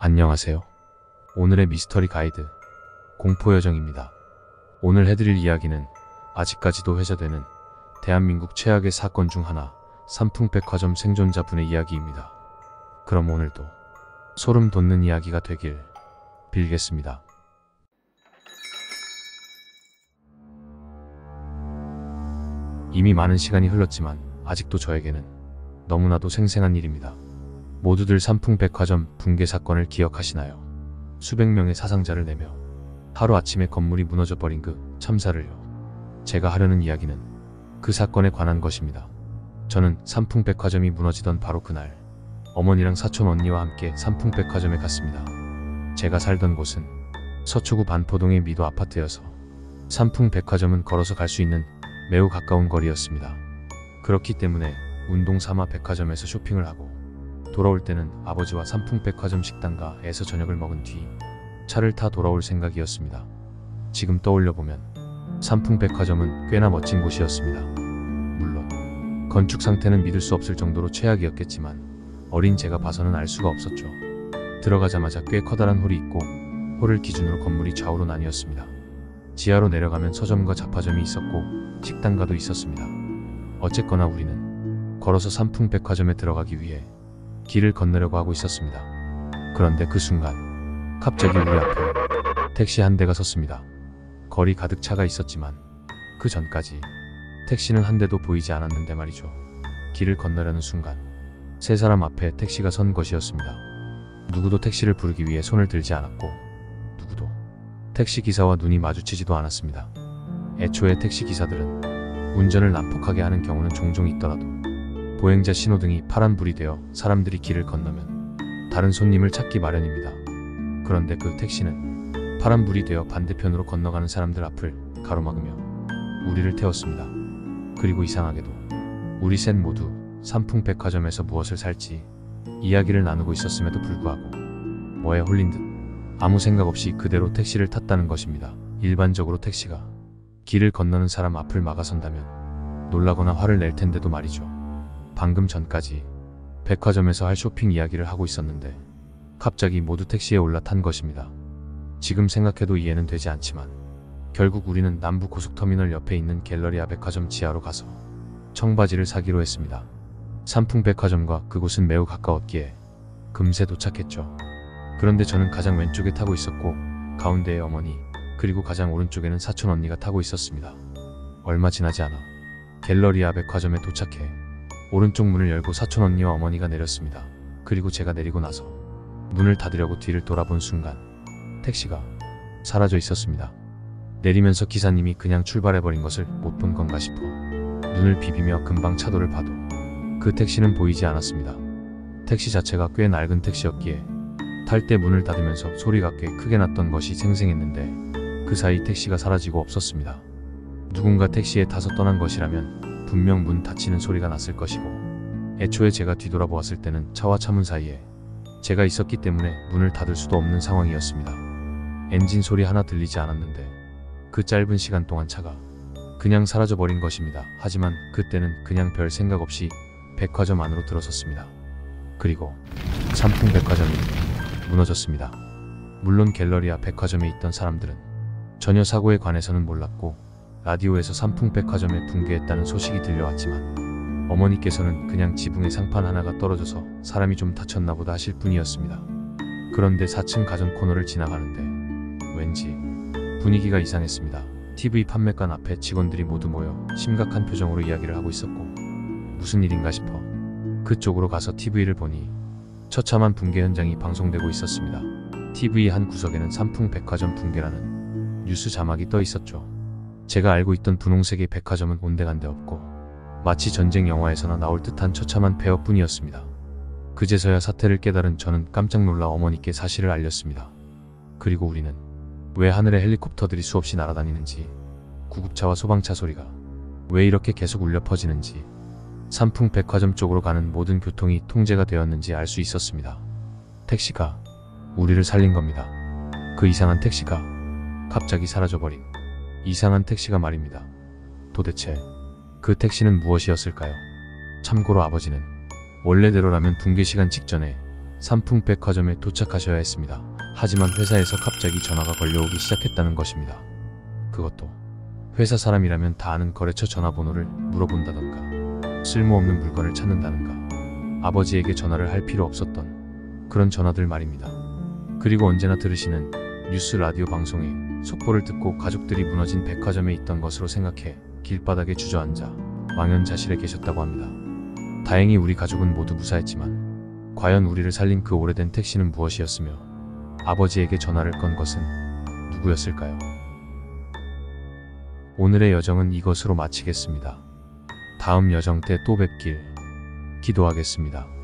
안녕하세요. 오늘의 미스터리 가이드 공포요정입니다. 오늘 해드릴 이야기는 아직까지도 회자되는 대한민국 최악의 사건 중 하나, 삼풍백화점 생존자분의 이야기입니다. 그럼 오늘도 소름 돋는 이야기가 되길 빌겠습니다. 이미 많은 시간이 흘렀지만 아직도 저에게는 너무나도 생생한 일입니다. 모두들 삼풍백화점 붕괴 사건을 기억하시나요? 수백 명의 사상자를 내며 하루아침에 건물이 무너져 버린 그 참사를요. 제가 하려는 이야기는 그 사건에 관한 것입니다. 저는 삼풍백화점이 무너지던 바로 그날, 어머니랑 사촌 언니와 함께 삼풍백화점에 갔습니다. 제가 살던 곳은 서초구 반포동의 미도 아파트여서 삼풍백화점은 걸어서 갈 수 있는 매우 가까운 거리였습니다. 그렇기 때문에 운동 삼아 백화점에서 쇼핑을 하고 돌아올 때는 아버지와 삼풍백화점 식당가에서 저녁을 먹은 뒤 차를 타 돌아올 생각이었습니다. 지금 떠올려보면 삼풍백화점은 꽤나 멋진 곳이었습니다. 물론 건축 상태는 믿을 수 없을 정도로 최악이었겠지만 어린 제가 봐서는 알 수가 없었죠. 들어가자마자 꽤 커다란 홀이 있고 홀을 기준으로 건물이 좌우로 나뉘었습니다. 지하로 내려가면 서점과 잡화점이 있었고 식당가도 있었습니다. 어쨌거나 우리는 걸어서 삼풍백화점에 들어가기 위해 길을 건너려고 하고 있었습니다. 그런데 그 순간 갑자기 우리 앞에 택시 한 대가 섰습니다. 거리 가득 차가 있었지만 그 전까지 택시는 한 대도 보이지 않았는데 말이죠. 길을 건너려는 순간 세 사람 앞에 택시가 선 것이었습니다. 누구도 택시를 부르기 위해 손을 들지 않았고 누구도 택시 기사와 눈이 마주치지도 않았습니다. 애초에 택시 기사들은 운전을 난폭하게 하는 경우는 종종 있더라도 보행자 신호등이 파란불이 되어 사람들이 길을 건너면 다른 손님을 찾기 마련입니다. 그런데 그 택시는 파란불이 되어 반대편으로 건너가는 사람들 앞을 가로막으며 우리를 태웠습니다. 그리고 이상하게도 우리 셋 모두 삼풍백화점에서 무엇을 살지 이야기를 나누고 있었음에도 불구하고 뭐에 홀린 듯 아무 생각 없이 그대로 택시를 탔다는 것입니다. 일반적으로 택시가 길을 건너는 사람 앞을 막아선다면 놀라거나 화를 낼 텐데도 말이죠. 방금 전까지 백화점에서 할 쇼핑 이야기를 하고 있었는데 갑자기 모두 택시에 올라탄 것입니다. 지금 생각해도 이해는 되지 않지만 결국 우리는 남부고속터미널 옆에 있는 갤러리아 백화점 지하로 가서 청바지를 사기로 했습니다. 삼풍백화점과 그곳은 매우 가까웠기에 금세 도착했죠. 그런데 저는 가장 왼쪽에 타고 있었고 가운데에 어머니, 그리고 가장 오른쪽에는 사촌 언니가 타고 있었습니다. 얼마 지나지 않아 갤러리아 백화점에 도착해 오른쪽 문을 열고 사촌 언니와 어머니가 내렸습니다. 그리고 제가 내리고 나서 문을 닫으려고 뒤를 돌아본 순간 택시가 사라져 있었습니다. 내리면서 기사님이 그냥 출발해버린 것을 못 본 건가 싶어 눈을 비비며 금방 차도를 봐도 그 택시는 보이지 않았습니다. 택시 자체가 꽤 낡은 택시였기에 탈 때 문을 닫으면서 소리가 꽤 크게 났던 것이 생생했는데 그 사이 택시가 사라지고 없었습니다. 누군가 택시에 타서 떠난 것이라면 분명 문 닫히는 소리가 났을 것이고 애초에 제가 뒤돌아보았을 때는 차와 차문 사이에 제가 있었기 때문에 문을 닫을 수도 없는 상황이었습니다. 엔진 소리 하나 들리지 않았는데 그 짧은 시간 동안 차가 그냥 사라져버린 것입니다. 하지만 그때는 그냥 별 생각 없이 백화점 안으로 들어섰습니다. 그리고 삼풍백화점이 무너졌습니다. 물론 갤러리아 백화점에 있던 사람들은 전혀 사고에 관해서는 몰랐고 라디오에서 삼풍백화점에 붕괴했다는 소식이 들려왔지만 어머니께서는 그냥 지붕에 상판 하나가 떨어져서 사람이 좀 다쳤나 보다 하실 뿐이었습니다. 그런데 4층 가전 코너를 지나가는데 왠지 분위기가 이상했습니다. TV 판매관 앞에 직원들이 모두 모여 심각한 표정으로 이야기를 하고 있었고 무슨 일인가 싶어 그쪽으로 가서 TV를 보니 처참한 붕괴 현장이 방송되고 있었습니다. TV 한 구석에는 삼풍백화점 붕괴라는 뉴스 자막이 떠 있었죠. 제가 알고 있던 분홍색의 백화점은 온데간데 없고 마치 전쟁 영화에서나 나올 듯한 처참한 폐허뿐이었습니다. 그제서야 사태를 깨달은 저는 깜짝 놀라 어머니께 사실을 알렸습니다. 그리고 우리는 왜 하늘에 헬리콥터들이 수없이 날아다니는지, 구급차와 소방차 소리가 왜 이렇게 계속 울려 퍼지는지, 삼풍백화점 쪽으로 가는 모든 교통이 통제가 되었는지 알 수 있었습니다. 택시가 우리를 살린 겁니다. 그 이상한 택시가 갑자기 사라져버린 이상한 택시가 말입니다. 도대체 그 택시는 무엇이었을까요? 참고로 아버지는 원래대로라면 붕괴 시간 직전에 삼풍백화점에 도착하셔야 했습니다. 하지만 회사에서 갑자기 전화가 걸려오기 시작했다는 것입니다. 그것도 회사 사람이라면 다 아는 거래처 전화번호를 물어본다던가 쓸모없는 물건을 찾는다던가 아버지에게 전화를 할 필요 없었던 그런 전화들 말입니다. 그리고 언제나 들으시는 뉴스 라디오 방송에 속보를 듣고 가족들이 무너진 백화점에 있던 것으로 생각해 길바닥에 주저앉아 망연자실해 계셨다고 합니다. 다행히 우리 가족은 모두 무사했지만 과연 우리를 살린 그 오래된 택시는 무엇이었으며 아버지에게 전화를 건 것은 누구였을까요? 오늘의 여정은 이것으로 마치겠습니다. 다음 여정 때 또 뵙길 기도하겠습니다.